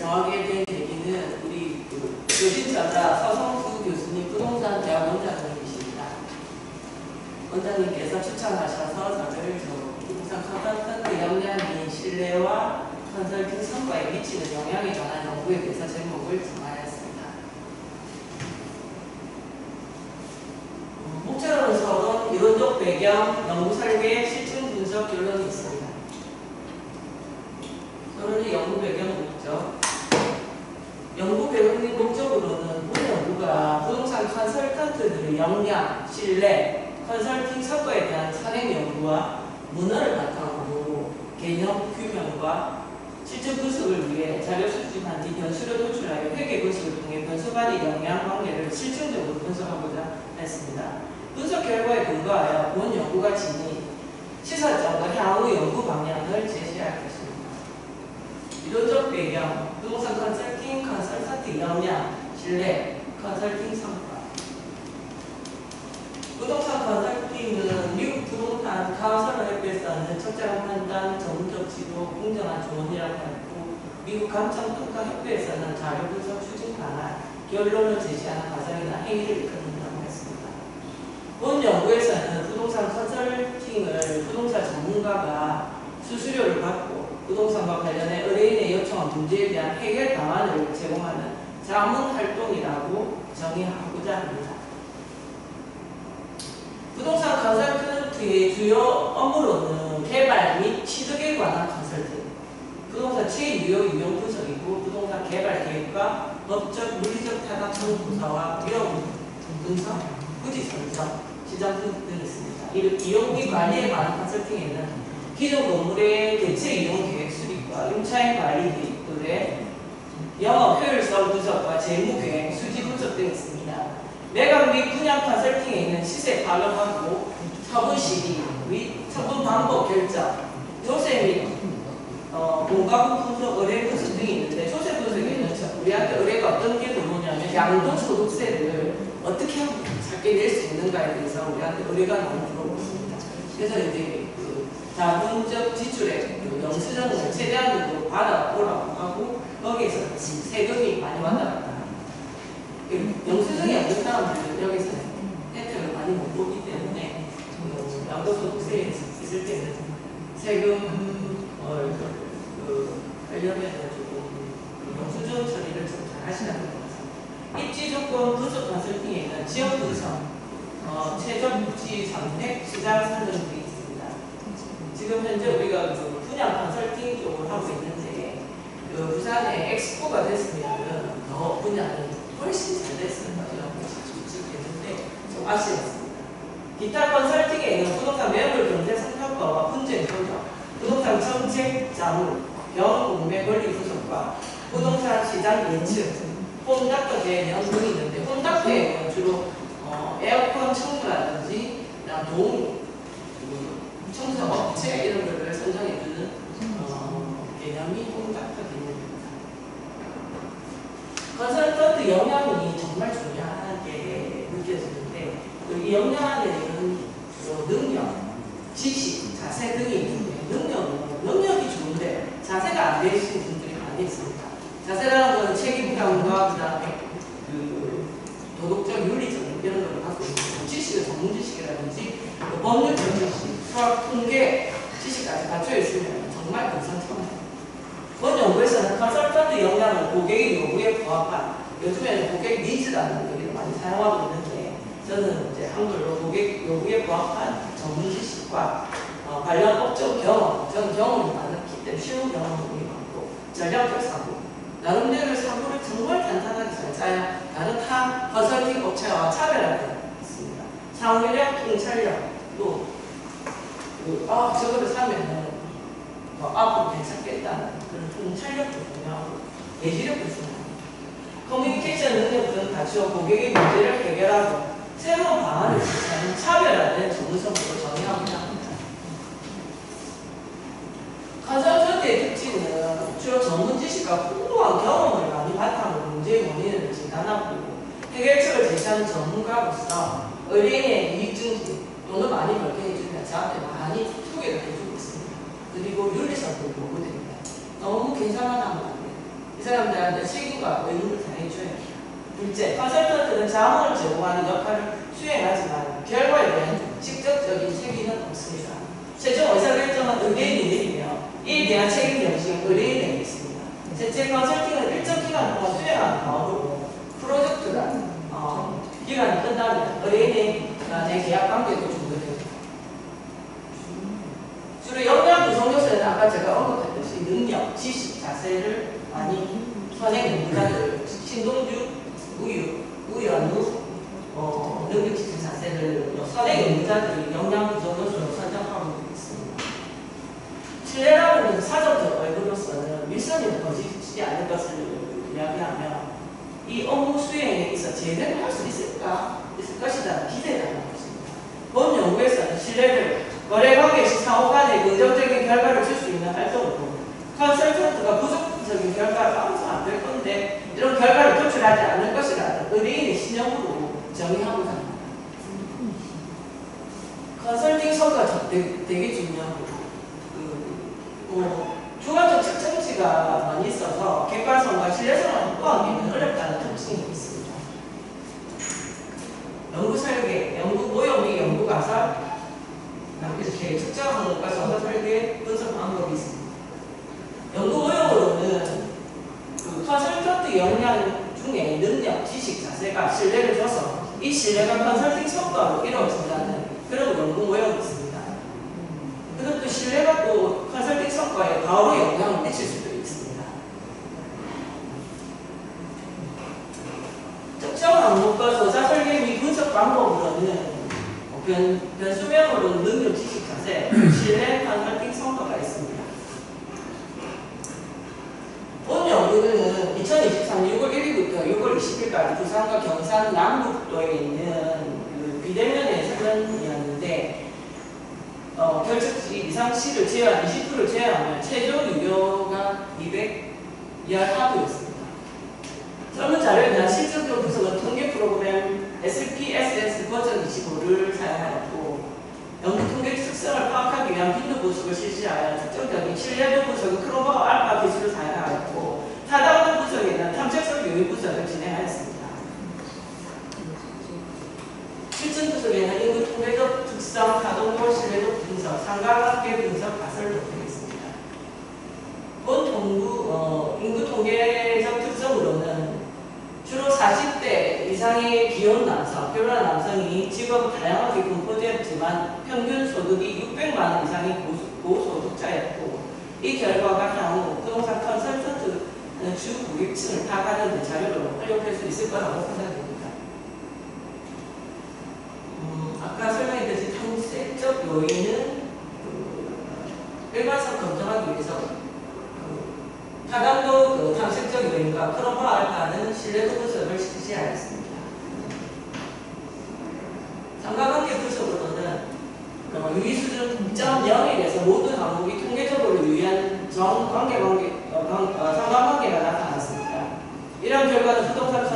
정하게 된 계기는 우리 교진자자 서성수 교수님 부동산 대학 원장님이십니다. 원장님께서 추천하셔서 저를 부동산 컨설턴트 역량이 신뢰와 컨설팅 성과에 미치는 영향에 관한 연구에 대해서 제목을 정하였습니다. 목차로는 서론, 이론적 배경, 연구 설계, 실증 분석 결론이 있습니다. 서론의 연구 배경 목적. 연구 배경의 목적으로는 본 연구가 부동산 컨설턴트들의 역량, 신뢰, 컨설팅 성과에 대한 선행 연구와 문헌을 바탕으로 개념 규명과 실증 분석을 위해 자료 수집한 뒤 변수를 도출하여 회계 분석을 통해 변수 간의 영향 관계를 실증적으로 분석하고자 했습니다. 분석 결과에 근거하여 본 연구가 지닌 시사점과 향후 연구 방향을 제시할 것입니다. 이론적 배경, 부동산 컨설팅, 컨설턴트 역량, 신뢰, 컨설팅 성과. 부동산 컨설팅은 미국 부동산 카운슬협회에서는 적절한 판단, 전문적 지도, 공정한 조언이라고 하고, 미국 감정평가협회에서는 자료 분석 추진 방안, 결론을 제시하는 과정이나 행위를 이끌는다고 했습니다. 본 연구에서는 부동산 컨설팅을 부동산 전문가가 수수료를 받고 부동산과 관련해 의뢰인의 요청한 문제에 대한 해결 방안을 제공하는 자문 활동이라고 정의하고자 합니다. 부동산 컨설턴트의 주요 업무로는 개발 및 취득에 관한 컨설팅, 부동산 최유효 유형 분석이고 부동산 개발 계획과 법적, 물리적 타당성 조사와 위험 분석, 부지 선정, 시장 등이 있습니다. 이용비 관리에 관한 컨설팅에는 기존 건물의 대체 이용 계획 수립과 임차인 관리 계획들의 영업 효율성 분석과 재무 계획, 수지 분석 등이 있습니다. 매각 및 분양 컨설팅에는 시세 파악하고 처분 시기 및 처분 방법 결정, 조세 및 공가분 분석, 의뢰 분석 등이 있는데 조세 분석에는 우리한테 의뢰가 어떤 게 들어오냐면 양도소득세를 어떻게 하면 작게 낼 수 있는가에 대해서 우리한테 의뢰가 많이 들어오습니다. 그래서 이제 자본적 지출액, 영수증을 최대한으로 받아오라고 하고 거기에서 세금이 많이 왔다 갔다 합니다. 영수증이 없는 사람들은 여기서 혜택을 많이 못 보기 때문에 양도소득세에 있을 때는 세금 하려면 영수증 처리를 좀 잘 하시는 것 같습니다. 입지 조건 분석 컨설팅에는 지역 분석, 최적 입지 선택, 시장 선정 등이 있습니다. 지금 현재 우리가 분양 컨설팅 쪽을 하고 있는데 부산에 엑스포가 됐으면 더 분양이 훨씬 잘 됐을 거라고 예측했는데 좀 아쉬웠습니다. 기타 컨설팅에는 부동산 매물 경제성 평가와 분쟁 조정, 부동산 정책 자문, 경험 공매 권리 분석과 부동산 시장 예측, 홈닥터 개념 등이 있는데 홈닥터에는 주로 에어컨 청소라든지 도움 청소 업체 이런 것들을 선정해주는 개념이 홈닥터 개념입니다. 컨설턴트 역량이 정말 중요하게 느껴지는데 이 역량 안에는 능력, 지식, 자세 등이 있는데 능력이 좋은데 자세가 안 되시는 분들이 많이 있습니다. 자세라는 것은 책임감과 그 다음에 도덕적, 윤리적 이런 걸 갖고 있고 지식은 전문 지식이라든지 법률적 지식, 수학, 통계 지식까지 갖춰 있으면 정말 금상첨화입니다. 본 연구에서는 컨설턴트 역량은 고객의 요구에 부합한, 요즘에는 고객 니즈라는 얘기를 많이 사용하고 있는데 저는 이제 한글로 고객 요구에 부합한 전문 지식과 관련 업적 경험, 저는 경험이 많았기 때문에 실무 경험이 많고 전략적 사고, 나름대로 사고를 정말 간단하게 잘 짜야 다른 타 컨설팅 업체와 차별화되어 있습니다. 상위력, 통찰력, 또 저거를 사면은 앞으로 괜찮겠다는 그런 통찰력도 중요하고 예지력도 중요합니다. 커뮤니케이션 능력들은 갖추어 고객의 문제를 해결하고 새로운 방안을 제시하는 차별화된 전문성으로 정의하고자 합니다. 컨설턴트의 특징은 주로 전문 지식과 풍부한 경험을 많이 바탕으로 문제의 원인을 진단하고 해결책을 제시하는 전문가로서 의뢰인의 이익 증진 돈을 많이 벌게 해주면 저한테 많이 소개를 해주고 있습니다. 그리고 윤리성도 요구됩니다. 너무 괜찮아 하면 안 돼요. 이 사람들한테 책임과 의무를 다해줘야 합니다. 둘째, 컨설턴트는 자문을 제공하는 역할을 수행하지만 결과에 대한 직접적인 책임은 없습니다. 최종 의사결정은 의뢰인이 내리며 이에 대한 책임 정신은 의뢰인에게 있습니다. 셋째, 컨설팅은 일정 기간 동안 수행하는 과업으로 프로젝트가 기간이 끝나면 의뢰인의 계약 관계도 종료됩니다. 주로 역량 구성 요소는 아까 제가 언급했듯이 능력, 지식, 자세를 많이 선행 연구자들, 신동주, 우연우, 능력, 지식, 자세를 선행 연구자들이 역량 구성 요소로 선정하고 있습니다. 신뢰라고는 사전적 얼굴로서는 윗선이 거짓지 않을 것을 이야기하며 이 업무 수행에 있어 제대로 할 수 있을 것이라는 기대라는 것입니다. 본 연구에서는 신뢰를 거래관계 시 상호간에 긍정적인 결과를 줄 수 있는 활동으로 컨설턴트가 부정적인 결과를 아무도 안 될 건데 이런 결과를 도출하지 않을 것이라는 의뢰인의 신념으로 정의하고자 합니다. 컨설팅 성과가 되게 중요하고 주관적 측정치가 많이 있어서 객관성과 신뢰성을 확보하기는 어렵다는 특징이 있습니다. 연구 설계, 연구 모형 및 연구 가설, 이렇게 특정한 것과 정보 설계 분석 방법이 있습니다. 연구 모형으로는 컨설턴트 역량 중에 능력, 지식, 자세가 신뢰를 줘서 이 신뢰가 컨설팅 성과로 이루어진다는 그런 연구 모형이 있습니다. 그리고 또 신뢰가 또 컨설팅 성과에 바로 영향을 미칠 수도 있습니다. 특정 항목과 소자 설계 및 분석 방법으로는 변수명으로는 능력, 지식, 자세, 신뢰, 컨설팅 성과가 있습니다. 본 연구는 2023년 6월 1일부터 6월 20일까지 부산과 경산 남북도에 있는 비대면의 사전이었는데 결석시 이상치를 제한 20%를 제한하면 최종 유효가 200야하도였습니다. 설문 자료에 대한 실질적 분석은 통계 프로그램 SPSS 버전 25를 사용하였고 연구 통계 특성을 파악하기 위한 빈도 분석을 실시하여 특정적인 신뢰도 분석은 크로버 알파 기술을 사용하였고 타당도 분석에 대한 탐색성 요인 분석을 진행하였습니다. 실증 분석에는 인구 통계적 특성, 타동도 신뢰도 분석, 상관관계 분석, 가설도 되겠습니다. 본 인구 통계적 특성으로는 주로 40대 이상의 기혼 남성, 결혼한 남성이 직업을 다양하게 분포되었지만 평균 소득이 600만 원 이상의 고소득자였고 이 결과가 향후 부동산 컨설턴트 주 고객층을 파악하는 데 자료로 활용할 수 있을 거라고 생각됩니다. 아까 설명했듯이 탐색적 요인은 일반성 검증하기 위해서 타당도 탐색적 요인과 크로버 알파는 신뢰도 분석을 실시하였습니다. 상관관계 분석으로는 유의수준 0.01에서 모든 항목이 통계적으로 유의한 상관관계가 나타났습니다. 이런 결과는 부동산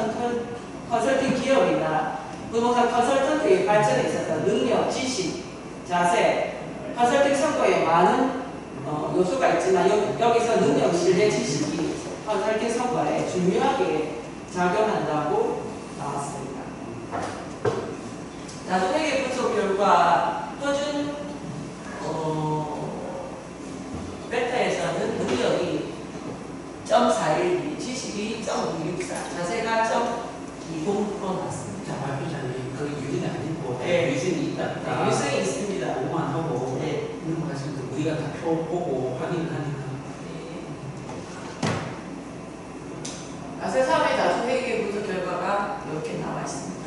컨설팅 기업이나 부동산 컨설턴트의 발전에 있어서 능력, 지식, 자세, 컨설팅 성과에 많은 요소가 있지만 여기서 능력, 신뢰, 지식이 컨설팅 성과에 중요하게 작용한다고 나왔습니다. 나중에 분석 결과 표준 베타에서는 능력이 0.412, 지식이 0.264, 자세가 0.20% 나왔습니다. 자, 발표자님, 그 유리는 아니고 네. 유선이 있다. 네, 유선이 있습니다. 보고만 하고 네. 넘어가시면 우리가 다 보고 확인하니까. 가설 3의 다수회계 분석 결과가 이렇게 나와 있습니다.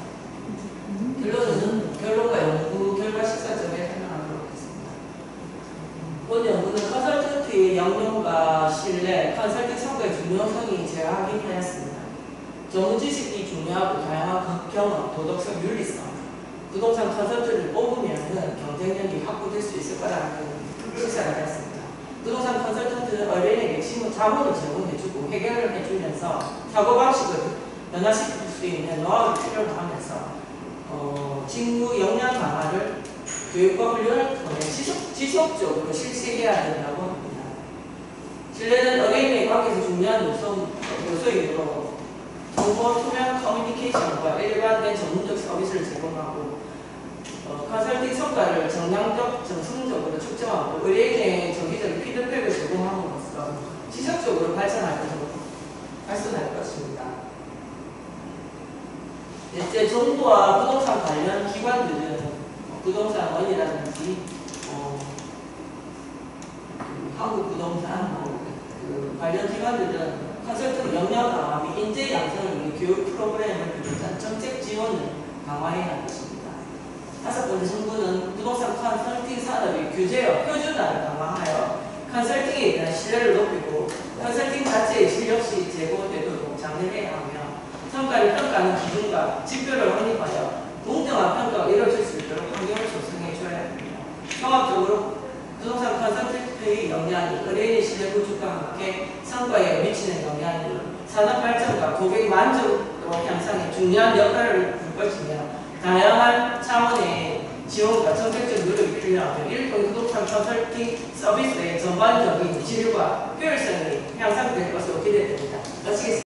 결론과 연구 결과 시사점에 설명하도록 하겠습니다. 본 연구는 컨설턴트의 역량과 신뢰, 컨설팅 성과의 중요성이 재확인하였습니다. 전문 지식이 중요하고 다양한 경험, 도덕성, 윤리성, 부동산 컨설트를 뽑으면 경쟁력이 확보될 수 있을 거라는 시사를 하였습니다. 부동산 컨설턴트는 의뢰인에게 자문을 제공해주고 해결을 해주면서 사고방식을 변화시킬 수 있는 노하우를 필요로 하면서 직무 역량 강화를 교육과 훈련을 통해 지속적으로 실시해야 된다고 합니다. 신뢰는 의뢰인의 관계에서 중요한 요소이므로 정보 투명 커뮤니케이션과 일관된 전문적 서비스를 제공하고 컨설팅 성과를 정성적으로 측정하고 의뢰인의 정기적인 피드백을 제공함으로써 지속적으로 발전할 것입니다. 이제 정부와 부동산 관련 기관들은 부동산원이라든지 한국부동산 관련 기관들은 컨설팅 역량 강화 및 인재 양성을 위해 교육 프로그램을 비롯한 정책 지원을 강화해야 할 것입니다. 다섯 번째, 정부는 부동산 컨설팅 산업의 규제와 표준화를 강화하여 컨설팅에 대한 신뢰를 높이고 컨설팅 자체의 실력이 제고되도록 장려해야 하며 성과를 평가하는 기준과 지표를 확립하여 공정한 평가가 이루어질 수 있도록 환경을 조성해 줘야 합니다. 종합적으로 부동산 컨설팅의 영향이 의뢰인의 신뢰 구축과 함께 성과에 미치는 영향이 산업 발전과 고객 만족도 향상에 중요한 역할을 할 것이며 다양한 차원의 지원과 정책적 노력이 필요하며 이를 통해 부동산 컨설팅 서비스의 전반적인 질과 효율성이 향상될 것으로 기대됩니다. 마치겠습니다.